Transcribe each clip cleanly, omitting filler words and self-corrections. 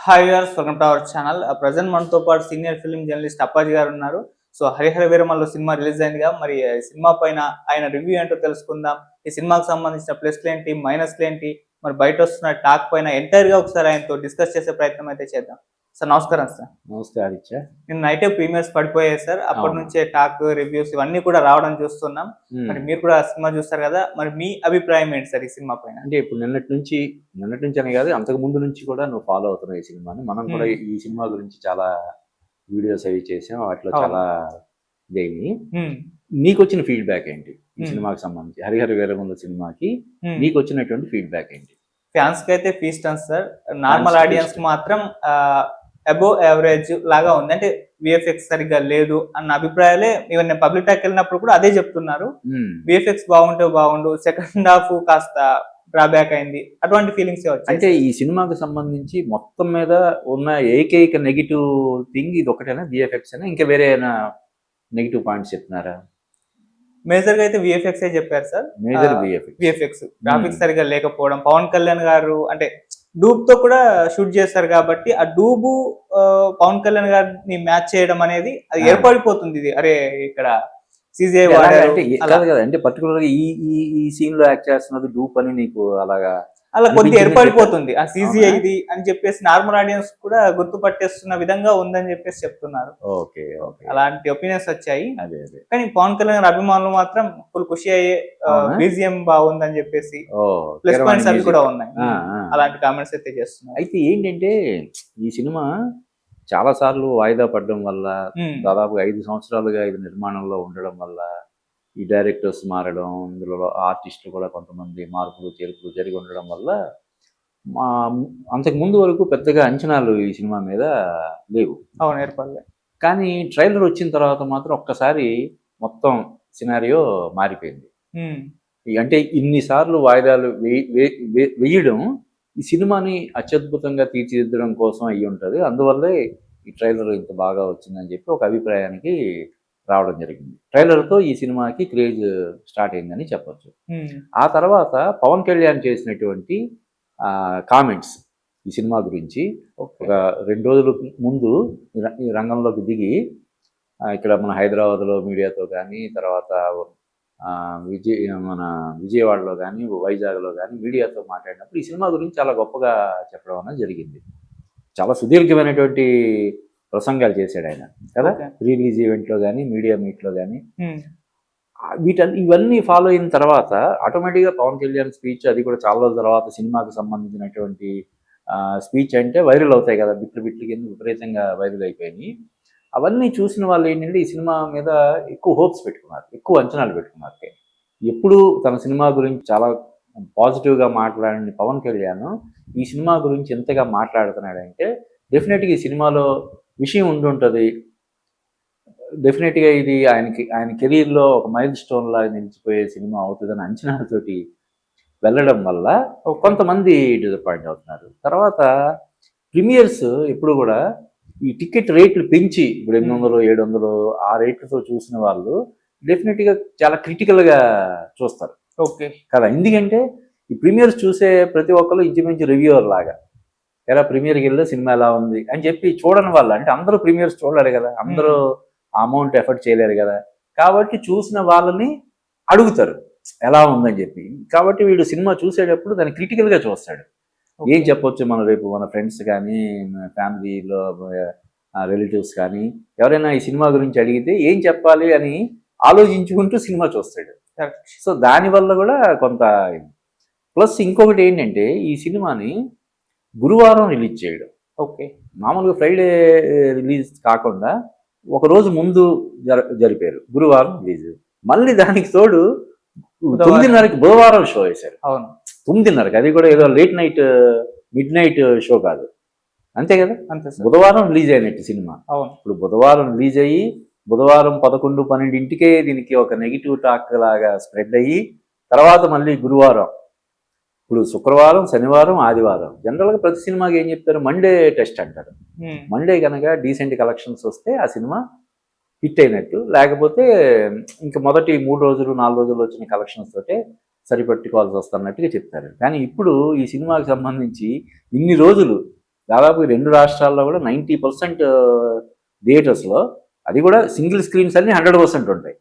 Hi viewers, welcome to our channel. Present మనతో పాటు senior film journalist Appaji గారు ఉన్నారు. So 'Harihara Veeramallu' cinema release అయిందిగా, మరి ఈ సినిమా పైన ఆయన రివ్యూ ఏంటో తెలుసుకుందాం. ఈ సినిమాకి సంబంధించిన ప్లస్‌లేంటి, మైనస్‌లేంటి, మరి బయట వస్తున్న టాక్ పైన ఎంటైర్‌గా ఒకసారి ఆయనతో డిస్కస్ చేసే ప్రయత్నం అయితే చేద్దాం. సార్ నమస్కారం సార్. నమస్తే ఆదిత్య. నిన్న నైటే ప్రీమియర్స్ పడిపోయాయి సార్. అప్పటి అవును. నుంచే టాక్, రివ్యూస్ ఇవన్నీ కూడా రావడం చూస్తున్నాం. మరి మీరు కూడా సినిమా చూస్తారు కదా, మరి మీ అభిప్రాయం ఏంటి సార్ ఈ సినిమా పైన? అంటే ఇప్పుడు నిన్నటి నుంచి అని కాదు, అంతకు ముందు నుంచి కూడా నువ్వు ఫాలో అవుతున్నావు ఈ సినిమాని. మనం కూడా ఈ సినిమా గురించి చాలా వీడియోస్ అవి చేసాం. వాటిలో అవును. చాలా ఇదైంది. హ్మ్. నీకు వచ్చిన ఫీడ్బ్యాక్ ఏంటి ఈ సినిమాకి సంబంధించి? 'హరిహర వీరమల్లు' సినిమాకి నీకు వచ్చినటువంటి ఫీడ్బ్యాక్ ఏంటి? ఫ్యాన్స్ కి అయితే ఫీస్ట్ అని సార్. నార్మల్ Fans కి ఆడియన్స్ feast. కి మాత్రం అబోవ్ యావరేజ్ లాగా ఉంది. అంటే విఎఫ్ఎక్స్ సరిగ్గా లేదు అన్న అభిప్రాయాలే. ఈవెన్ నేను పబ్లిక్ టాక్ వెళ్ళినప్పుడు కూడా అదే చెప్తున్నారు. విఎఫ్ఎక్స్ బాగుంటే బాగుండు, సెకండ్ హాఫ్ కాస్త డ్రాబ్యాక్ అయింది, అటువంటి ఫీలింగ్స్ వచ్చాయి. అంటే ఈ సినిమాకి సంబంధించి మొత్తం మీద ఉన్న ఏకైక నెగిటివ్ థింగ్ ఇది ఒకటేనా? విఎఫ్ఎక్స్ అయినా ఇంకా వేరే ఏమైనా నెగిటివ్ పాయింట్స్ చెప్తున్నారా? మేజర్ గా అయితే విఎఫ్ఎక్స్ చెప్పారు సార్. మేజర్ విఎఫ్ఎక్స్ గ్రాఫిక్స్ సరిగ్గా లేకపోవడం, పవన్ కళ్యాణ్ గారు అంటే డూబ్ తో కూడా షూట్ చేస్తారు కాబట్టి ఆ డూబు పవన్ కళ్యాణ్ గారిని మ్యాచ్ చేయడం అనేది అది ఏర్పడిపోతుంది. ఇది అరే ఇక్కడ సిజిఐ వాడారు అంటే కాదు కదా, అంటే పర్టికులర్ గా ఈ ఈ ఈ సీన్ లో యాక్ట్ చేస్తున్నది డూప్ అని నీకు అలాగా అలా కొద్దిగా అనిపించిందని ఏర్పడిపోతుంది. ఆ సిజిఐ అవునా? ఇది అని చెప్పేసి నార్మల్ ఆడియన్స్ కూడా గుర్తుపట్టేస్తున్న విధంగా ఉందని చెప్పేసి చెప్తున్నారు. ఓకే ఓకే అలాంటి ఒపీనియన్స్ వచ్చాయి. అదే అదే కానీ పవన్ కళ్యాణ్ గారి అభిమానులు మాత్రం ఫుల్ ఖుషి అయ్యే అవునా? బీజిఎం బాగుందని చెప్పేసి ఓ ప్లస్ కీరవాణి పాయింట్స్ అవి music. కూడా ఉన్నాయి. ఆ, ఆ. అలాంటి కామెంట్స్ అయితే చేస్తున్నారు. అయితే ఏంటంటే ఈ సినిమా చాలా సార్లు వాయిదా పడడం వల్ల, ఉమ్, దాదాపు 5 సంవత్సరాలుగా ఇది నిర్మాణంలో ఉండడం వల్ల, ఈ డైరెక్టర్స్ మారడం, ఇందులో ఆర్టిస్టులు కూడా కొంతమంది మార్పులు చేర్పులు జరిగి ఉండడం వల్ల మా అంతకు ముందు వరకు పెద్దగా అంచనాలు ఈ సినిమా మీద లేవు. అవును, ఏర్పడలే. కానీ ట్రైలర్ వచ్చిన తర్వాత మాత్రం ఒక్కసారి మొత్తం సినారియో మారిపోయింది. ఉమ్, అంటే ఇన్నిసార్లు వాయిదాలు వేయడం ఈ సినిమాని అత్యద్భుతంగా తీర్చిదిద్దడం కోసం అయ్యి ఉంటుంది. అందువల్లే ఈ ట్రైలర్ ఇంత బాగా వచ్చిందని చెప్పి ఒక అభిప్రాయానికి రావడం జరిగింది. ట్రైలర్తో ఈ సినిమాకి క్రేజ్ స్టార్ట్ అయిందని చెప్పొచ్చు. ఉమ్, ఆ తర్వాత పవన్ కళ్యాణ్ చేసినటువంటి కామెంట్స్ ఈ సినిమా గురించి ఓకే. ఒక 2 రోజుల ముందు ఈ రంగంలోకి దిగి ఇక్కడ మన హైదరాబాద్లో మీడియాతో కానీ, తర్వాత మన విజయవాడలో కానీ, వైజాగ్లో కానీ మీడియాతో మాట్లాడినప్పుడు ఈ సినిమా గురించి చాలా గొప్పగా చెప్పడం అనేది జరిగింది. చాలా సుదీర్ఘమైనటువంటి ప్రసంగాలు చేశాడు ఆయన కదా, Okay. రిలీజ్ ఈవెంట్లో కానీ, మీడియా మీట్లో కానీ. ఉమ్, ఇవన్నీ ఫాలో అయిన తర్వాత ఆటోమేటిక్గా పవన్ కళ్యాణ్ స్పీచ్ అది కూడా చాలా రోజుల తర్వాత సినిమాకి సంబంధించినటువంటి స్పీచ్ అంటే వైరల్ అవుతాయి కదా, బిట్లు బిట్లు కింద విపరీతంగా వైరల్ అయిపోయినాయి. అవన్నీ చూసిన వాళ్ళు ఏంటంటే ఈ సినిమా మీద ఎక్కువ హోప్స్ పెట్టుకున్నారు, ఎక్కువ అంచనాలు పెట్టుకున్నారు. ఎప్పుడు తన సినిమా గురించి చాలా పాజిటివ్గా మాట్లాడిన పవన్ కళ్యాణ్ ఈ సినిమా గురించి ఎంతగా మాట్లాడుతున్నాడంటే డెఫినెట్గా ఈ సినిమాలో విషయం ఉండుంటుంది, డెఫినెట్గా ఇది ఆయన కెరీర్లో ఒక మైల్ స్టోన్ లాగా నిలిచిపోయే సినిమా అవుతుందని అంచనాలతోటి వెళ్ళడం వల్ల కొంతమంది డిసప్పాయింట్ అవుతున్నారు. తర్వాత ప్రీమియర్స్ ఎప్పుడు కూడా ఈ టికెట్ రేట్లు పెంచి ఇప్పుడు 800 700 ఆ రేట్లతో చూసిన వాళ్ళు డెఫినెట్గా చాలా క్రిటికల్గా చూస్తారు ఓకే కదా. ఎందుకంటే ఈ ప్రీమియర్స్ చూసే ప్రతి ఒక్కరు ఇంచుమించు రివ్యూవర్ లాగా ఎలా ప్రీమియర్కి వెళ్ళి సినిమా ఎలా ఉంది అని చెప్పి చూడని వాళ్ళు, అంటే అందరూ ప్రీమియర్స్ చూడలేరు కదా, అందరూ అమౌంట్ ఎఫర్ట్ చేయలేరు కదా, కాబట్టి చూసిన వాళ్ళని అడుగుతారు ఎలా ఉందని చెప్పి. కాబట్టి వీడు సినిమా చూసేటప్పుడు దాన్ని క్రిటికల్గా చూస్తాడు. ఏం చెప్పొచ్చు మనం రేపు మన ఫ్రెండ్స్ కానీ, ఫ్యామిలీలో రిలేటివ్స్ కానీ ఎవరైనా ఈ సినిమా గురించి అడిగితే ఏం చెప్పాలి అని ఆలోచించుకుంటూ సినిమా చూస్తాడు. సో దానివల్ల కూడా కొంత ప్లస్ ఇంకొకటి ఏంటంటే ఈ సినిమాని గురువారం రిలీజ్ చేయడం. ఓకే. మామూలుగా ఫ్రైడే రిలీజ్ కాకుండా ఒక రోజు ముందు జరిపారు గురువారం రిలీజ్. మళ్ళీ దానికి తోడు 9:30కి బుధవారం షో వేశారు. అవును, 9:30కి, అది కూడా ఏదో late night mid night show కాదు, అంతే కదా. అంతే సార్. బుధవారం రిలీజ్ అయినట్టు సినిమా. అవును. ఇప్పుడు బుధవారం రిలీజ్ అయ్యి బుధవారం 11-12కే దీనికి ఒక నెగిటివ్ టాక్ లాగా స్ప్రెడ్ అయ్యి తర్వాత మళ్ళీ గురువారం, ఇప్పుడు శుక్రవారం, శనివారం, ఆదివారం. జనరల్గా ప్రతి సినిమాకి ఏం చెప్తారు, మండే టెస్ట్ అంటారు. మండే కనుక డీసెంట్ కలెక్షన్స్ వస్తే ఆ సినిమా హిట్ అయినట్టు, లేకపోతే ఇంకా మొదటి 3 రోజులు 4 రోజులు వచ్చిన కలెక్షన్స్ తోటే సరిపెట్టుకోవాల్సి వస్తున్నట్టుగా చెప్తారు. కానీ ఇప్పుడు ఈ సినిమాకి సంబంధించి ఇన్ని రోజులు దాదాపు ఈ 2 రాష్ట్రాల్లో కూడా 90% థియేటర్స్లో, అది కూడా సింగిల్ స్క్రీన్స్ అన్ని 100% ఉంటాయి.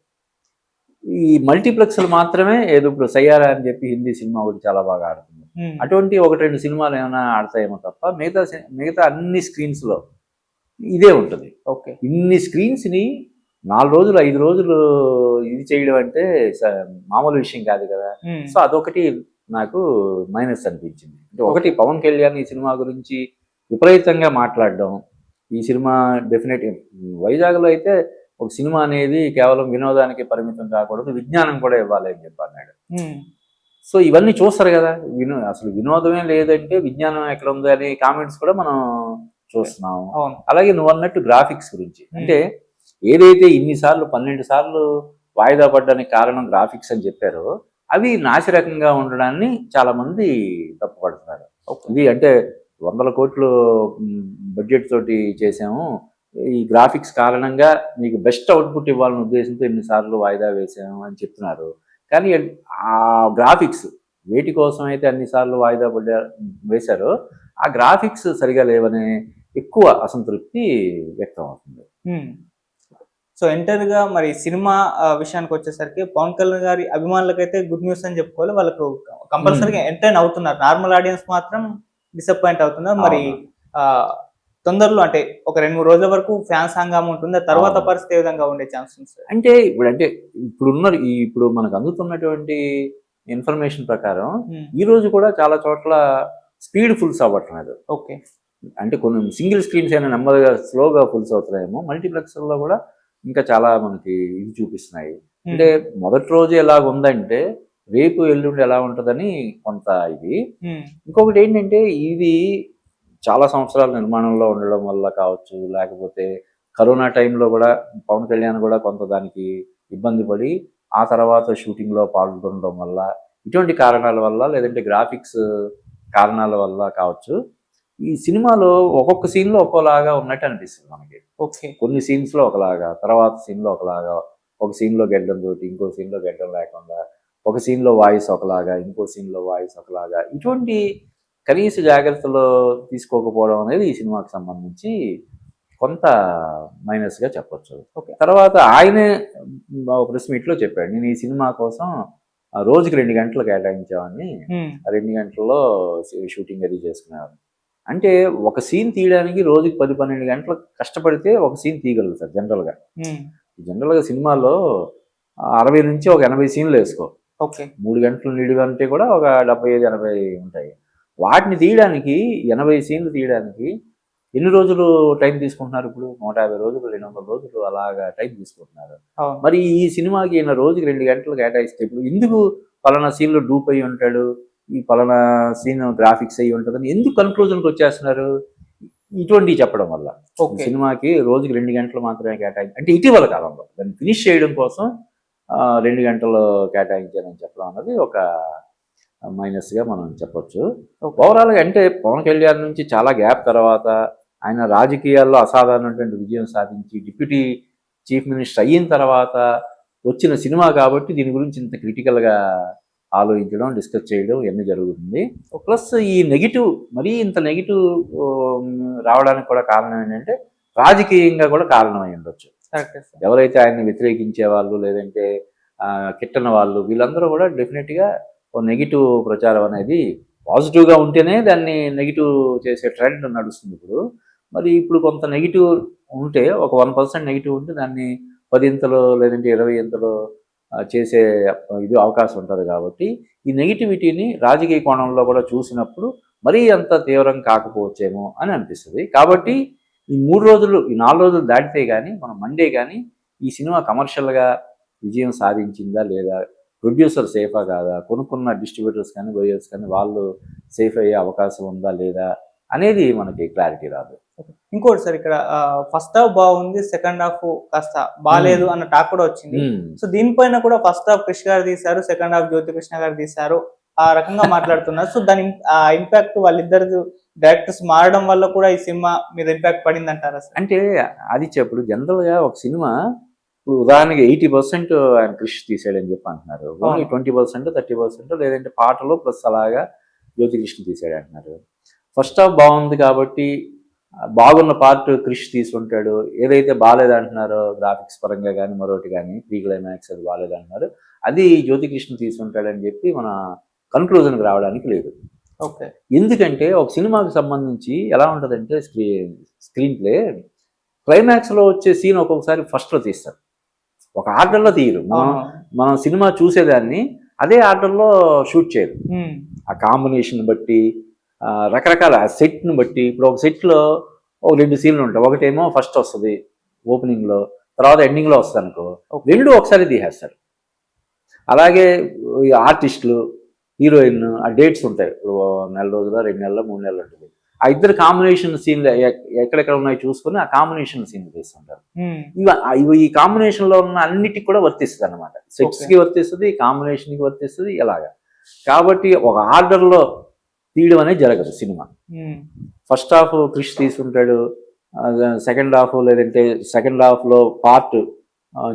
ఈ మల్టీప్లెక్స్లు మాత్రమే ఏదో ఇప్పుడు సయ్యారా అని చెప్పి హిందీ సినిమా ఒకటి చాలా బాగా ఆడుతుంది. అటువంటి 1-2 సినిమాలు ఏమైనా ఆడతాయేమో తప్ప మిగతా అన్ని స్క్రీన్స్లో ఇదే ఉంటుంది. ఓకే. ఇన్ని స్క్రీన్స్ని 4 రోజులు 5 రోజులు ఇది చేయడం అంటే మామూలు విషయం కాదు కదా. సో అదొకటి నాకు మైనస్ అనిపించింది. అంటే ఒకటి, పవన్ కళ్యాణ్ ఈ సినిమా గురించి విపరీతంగా మాట్లాడడం. ఈ సినిమా డెఫినెట్ వైజాగ్లో అయితే ఒక సినిమా అనేది కేవలం వినోదానికి పరిమితం కాకూడదు, విజ్ఞానం కూడా ఇవ్వాలి అని చెప్పి అన్నాడు. సో ఇవన్నీ చూస్తారు కదా, అసలు వినోదమే లేదంటే విజ్ఞానం ఎక్కడ ఉంది అనే కామెంట్స్ కూడా మనం చూస్తున్నాం. అలాగే నువ్వు అన్నట్టు గ్రాఫిక్స్ గురించి, అంటే ఏదైతే ఇన్నిసార్లు 12 సార్లు వాయిదా పడ్డానికి కారణం గ్రాఫిక్స్ అని చెప్పారో, అవి నాసిరకంగా ఉండడాన్ని చాలా మంది తప్పుపడుతున్నారు. ఇది అంటే 100 కోట్లు బడ్జెట్ తోటి చేసాము, ఈ గ్రాఫిక్స్ కారణంగా మీకు బెస్ట్ అవుట్పుట్ ఇవ్వాలనే ఉద్దేశంతో ఎన్నిసార్లు వాయిదా వేసాము అని చెప్తున్నారు. కానీ ఆ గ్రాఫిక్స్ వేటి కోసం అయితే అన్నిసార్లు వాయిదా వేశారో ఆ గ్రాఫిక్స్ సరిగా లేవనే ఎక్కువ అసంతృప్తి వ్యక్తం అవుతుంది. సో ఎంటర్గా మరి సినిమా విషయానికి వచ్చేసరికి పవన్ కళ్యాణ్ గారి అభిమానులకైతే గుడ్ న్యూస్ అని చెప్పుకోవాలి. వాళ్ళకు కంపల్సరీగా ఎంటర్టైన్ అవుతున్నారు. నార్మల్ ఆడియన్స్ మాత్రం డిసప్పాయింట్ అవుతున్నారు. మరి తొందరలో అంటే ఒక 2-3 రోజుల వరకు ఫ్యాన్స్ హంగామా ఉంటుంది. తర్వాత పరిస్థితి ఏ విధంగా ఉండే ఛాన్స్ ఉంది? అంటే ఇప్పుడు మనకు అందుతున్నటువంటి ఇన్ఫర్మేషన్ ప్రకారం ఈ రోజు కూడా చాలా చోట్ల స్పీడ్ ఫుల్స్ అవ్వట్లేదు. ఓకే. అంటే కొన్ని సింగిల్ స్క్రీన్స్ అయినా నెమ్మదిగా స్లోగా ఫుల్స్ అవుతున్నాయేమో. మల్టీప్లెక్స్లో కూడా ఇంకా చాలా మనకి ఇది చూపిస్తున్నాయి. అంటే మొదటి రోజు ఎలాగ ఉందంటే రేపు ఎల్లుండి ఎలా ఉంటుందని కొంత ఇది. ఇంకొకటి ఏంటంటే ఇది చాలా సంవత్సరాల నిర్మాణంలో ఉండడం వల్ల కావచ్చు, లేకపోతే కరోనా టైంలో కూడా పవన్ కళ్యాణ్ కూడా కొంత దానికి ఇబ్బంది పడి ఆ తర్వాత షూటింగ్లో పాల్గొనడం వల్ల, ఇటువంటి కారణాల వల్ల, లేదంటే గ్రాఫిక్స్ కారణాల వల్ల కావచ్చు, ఈ సినిమాలో ఒక్కొక్క సీన్లో ఒక్కోలాగా ఉన్నట్టు అనిపిస్తుంది మనకి. ఓకే. కొన్ని సీన్స్లో ఒకలాగా, తర్వాత సీన్లో ఒకలాగా, ఒక సీన్లో గెడ్డం తోటి, ఇంకో సీన్లో గెడ్డం లేకుండా, ఒక సీన్లో వాయిస్ ఒకలాగా, ఇంకో సీన్లో వాయిస్ ఒకలాగా, ఇటువంటి కనీస జాగ్రత్తలు తీసుకోకపోవడం అనేది ఈ సినిమాకి సంబంధించి కొంత మైనస్గా చెప్పొచ్చు. తర్వాత ఆయనే ప్రెస్ మీట్లో చెప్పాడు, నేను ఈ సినిమా కోసం రోజుకి 2 గంటలు కేటాయించామని, 2 గంటల్లో షూటింగ్ అది చేసుకునేవారు. అంటే ఒక సీన్ తీయడానికి రోజుకి 10-12 గంటలు కష్టపడితే ఒక సీన్ తీయగలుగుతారు జనరల్గా సినిమాలో 60 నుంచి ఒక 80 సీన్లు వేసుకో. 3 గంటలు నిడివి అంటే కూడా ఒక 75-80 ఉంటాయి. వాటిని తీయడానికి 80 సీన్లు తీయడానికి ఎన్ని రోజులు టైం తీసుకుంటున్నారు? ఇప్పుడు 150 రోజులు, 200 రోజులు అలాగా టైం తీసుకుంటున్నారు. మరి ఈ సినిమాకి ఈయన రోజుకి 2 గంటలు కేటాయిస్తే ఇప్పుడు ఎందుకు పలానా సీన్లో డూప్ అయ్యి ఉంటాడు, ఈ పలానా సీన్ గ్రాఫిక్స్ అయ్యి ఉంటుందని ఎందుకు కన్క్లూజన్కి వచ్చేస్తున్నారు? ఇటువంటివి చెప్పడం వల్ల సినిమాకి రోజుకి 2 గంటలు మాత్రమే కేటాయించి, అంటే ఇటీవల కాలంలో దాన్ని ఫినిష్ చేయడం కోసం 2 గంటలు కేటాయించారని చెప్పడం అన్నది ఒక మైనస్గా మనం చెప్పొచ్చు. ఓవరాల్గా అంటే పవన్ కళ్యాణ్ నుంచి చాలా గ్యాప్ తర్వాత ఆయన రాజకీయాల్లో అసాధారణమైనటువంటి విజయం సాధించి డిప్యూటీ చీఫ్ మినిస్టర్ అయిన తర్వాత వచ్చిన సినిమా కాబట్టి దీని గురించి ఇంత క్రిటికల్గా ఆలోచించడం, డిస్కస్ చేయడం ఇవన్నీ జరుగుతుంది. ప్లస్ ఈ నెగిటివ్, మరీ ఇంత నెగిటివ్ రావడానికి కూడా కారణం ఏంటంటే రాజకీయంగా కూడా కారణమై ఉండొచ్చు. ఎవరైతే ఆయన్ని వ్యతిరేకించే వాళ్ళు, లేదంటే కిట్టన వాళ్ళు, వీళ్ళందరూ కూడా డెఫినెట్గా నెగిటివ్ ప్రచారం అనేది పాజిటివ్గా ఉంటేనే దాన్ని నెగిటివ్ చేసే ట్రెండ్ నడుస్తుంది ఇప్పుడు. మరి ఇప్పుడు కొంత నెగిటివ్ ఉంటే, ఒక 1% నెగిటివ్ ఉంటే దాన్ని 10 ఇంతలు లేదంటే 20 ఇంతలు చేసే ఇది అవకాశం ఉంటుంది. కాబట్టి ఈ నెగిటివిటీని రాజకీయ కోణంలో కూడా చూసినప్పుడు మరీ అంత తీవ్రం కాకపోవచ్చేమో అని అనిపిస్తుంది. కాబట్టి ఈ 3 రోజులు, ఈ 4 రోజులు దాటితే కానీ, మనం మండే కానీ ఈ సినిమా కమర్షియల్గా విజయం సాధించిందా లేదా, ప్రొడ్యూసర్ సేఫా కాదా, కొనుక్కున్న డిస్ట్రిబ్యూటర్స్ కానీ బయర్స్ కానీ వాళ్ళు సేఫ్ అయ్యే అవకాశం ఉందా లేదా అనేది మనకి క్లారిటీ రాదు. ఇంకోటి సార్, ఇక్కడ ఫస్ట్ హాఫ్ బాగుంది, సెకండ్ హాఫ్ కాస్త బాగాలేదు అన్న టాక్ కూడా వచ్చింది. సో దీనిపైన కూడా ఫస్ట్ హాఫ్ కృష్ణ గారు తీశారు, సెకండ్ హాఫ్ జ్యోతి కృష్ణ గారు తీశారు, ఆ రకంగా మాట్లాడుతున్నారు. సో దాని ఇంపాక్ట్ వాళ్ళిద్దరు డైరెక్టర్స్ మారడం వల్ల కూడా ఈ సినిమా మీద ఇంపాక్ట్ పడింది అంటారా? అంటే అది చెప్పుడు జనరల్గా ఒక సినిమా ఇప్పుడు ఉదాహరణకి 80% ఆయన కృషి తీసాడని చెప్పి అంటున్నారు. ఓన్లీ 20%, 30% లేదంటే పాటలు ప్లస్ అలాగా జ్యోతి కృష్ణ తీసాడు అంటున్నారు. ఫస్ట్ హాఫ్ బాగుంది కాబట్టి బాగున్న పార్ట్ క్రిష్ తీసుకుంటాడు. ఏదైతే బాగాలేదంటున్నారో గ్రాఫిక్స్ పరంగా కానీ మరొకటి కానీ ప్రీ క్లైమాక్స్ అది బాగాలేదంటున్నారు, అది జ్యోతికృష్ణ తీసుకుంటాడని చెప్పి మన కన్క్లూజన్కి రావడానికి లేదు. ఓకే. ఎందుకంటే ఒక సినిమాకి సంబంధించి ఎలా ఉంటుందంటే స్క్రీన్ ప్లే క్లైమాక్స్లో వచ్చే సీన్ ఒక్కొక్కసారి ఫస్ట్లో తీస్తారు, ఒక ఆర్డర్లో తీయరు. మనం సినిమా చూసేదాన్ని అదే ఆర్డర్లో షూట్ చేయరు. ఆ కాంబినేషన్ బట్టి రకరకాల సెట్ను బట్టి, ఇప్పుడు ఒక సెట్లో ఒక 2 సీన్లు ఉంటాయి, ఒకటేమో ఫస్ట్ వస్తుంది ఓపెనింగ్లో, తర్వాత ఎండింగ్లో వస్తుంది అనుకో, రెండు ఒకసారి తీసేస్తారు. అలాగే ఆర్టిస్టులు, హీరోయిన్ ఆ డేట్స్ ఉంటాయి, ఇప్పుడు 1 నెల రోజులు, 2 నెలలు, 3 నెలలు ఉంటుంది. ఆ ఇద్దరు కాంబినేషన్ సీన్లు ఎక్కడెక్కడ ఉన్నాయో చూసుకొని ఆ కాంబినేషన్ సీన్లు తీస్తుంటారు. ఇవి ఈ కాంబినేషన్లో ఉన్న అన్నిటికి కూడా వర్తిస్తుంది అనమాట. సెట్స్కి వర్తిస్తుంది, కాంబినేషన్కి వర్తిస్తుంది, ఇలాగా. కాబట్టి ఒక ఆర్డర్లో తీయడం అనేది జరగదు సినిమా. ఫస్ట్ హాఫ్ క్రిష్ తీసుకుంటాడు, సెకండ్ హాఫ్ లేదంటే సెకండ్ హాఫ్లో పార్ట్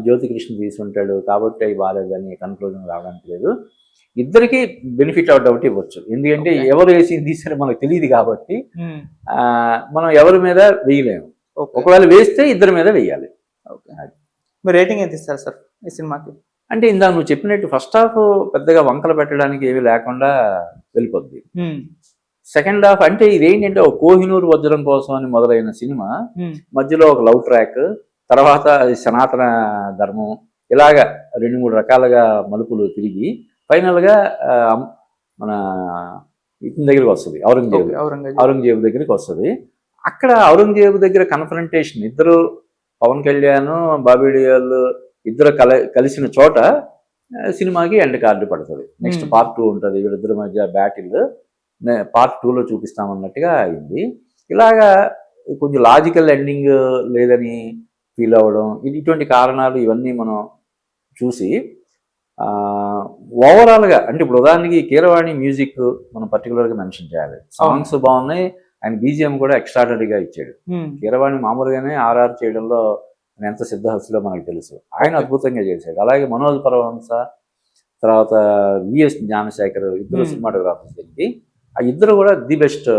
జ్యోతికృష్ణ తీసుకుంటాడు, కాబట్టి అవి బాగాలేదని కన్క్లూజన్ రావడానికి లేదు. ఇద్దరికి బెనిఫిట్ అవుట్ అవుట్ ఇవ్వచ్చు, ఎందుకంటే ఎవరు వేసి తీసారో మనకు తెలియదు కాబట్టి మనం ఎవరి మీద వేయలేము. ఒకవేళ వేస్తే ఇద్దరి మీద వేయాలి. మీరు రేటింగ్ ఎంత ఇస్తారు సార్ ఈ సినిమాకి? అంటే ఇందాక నువ్వు చెప్పినట్టు ఫస్ట్ హాఫ్ పెద్దగా వంకలు పెట్టడానికి ఏమీ లేకుండా వెళ్ళిపోద్ది. సెకండ్ హాఫ్ అంటే ఇదేంటంటే ఒక కోహినూరు వజ్రం కోసం అని మొదలైన సినిమా మధ్యలో ఒక లవ్ ట్రాక్, తర్వాత సనాతన ధర్మం, ఇలాగా 2-3 రకాలుగా మలుపులు తిరిగి ఫైనల్గా మన ఇతని దగ్గరికి వస్తుంది, ఔరంగజేబు దగ్గరికి వస్తుంది. అక్కడ ఔరంగజేబు దగ్గర కన్ఫరంటేషన్, ఇద్దరు పవన్ కళ్యాణ్, బాబీ డియోల్ ఇద్దరు కలిసిన చోట సినిమాకి ఎండ్ కార్డు పడుతుంది. నెక్స్ట్ పార్ట్ 2 ఉంటుంది, వీళ్ళిద్దరి మధ్య బ్యాటిల్ పార్ట్ 2లో చూపిస్తామన్నట్టుగా అయింది. ఇలాగా కొంచెం లాజికల్ ఎండింగ్ లేదని ఫీల్ అవ్వడం, ఇటువంటి కారణాలు ఇవన్నీ మనం చూసి ఓవరాల్గా అంటే ఇప్పుడు ఉదాహరణకి కీరవాణి మ్యూజిక్ మనం పర్టికులర్గా మెన్షన్ చేయాలి. సాంగ్స్ బాగున్నాయి, ఆయన బీజిఎం కూడా ఎక్స్ట్రాడనరీగా ఇచ్చాడు. కీరవాణి మామూలుగానే ఆర్ఆర్ చేయడంలో ఎంత సిద్ధహస్తులో మనకు తెలుసు, ఆయన అద్భుతంగా చేశాడు. అలాగే మనోజ్ పరమహంస, తర్వాత విఎస్ జ్ఞానశేఖర్ ఇద్దరు సినిమాటోగ్రాఫర్స్ ఏంటి, ఆ ఇద్దరు కూడా ది బెస్ట్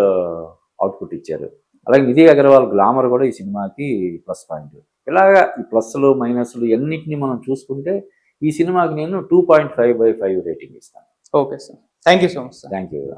అవుట్పుట్ ఇచ్చారు. అలాగే నిధి అగర్వాల్ గ్లామర్ కూడా ఈ సినిమాకి ప్లస్ పాయింట్. ఇలాగా ఈ ప్లస్లు మైనస్లు అన్నింటినీ మనం చూసుకుంటే ఈ సినిమాకి నేను 2.5/5 రేటింగ్ ఇస్తాను. Okay sir, thank you so much. Thank you.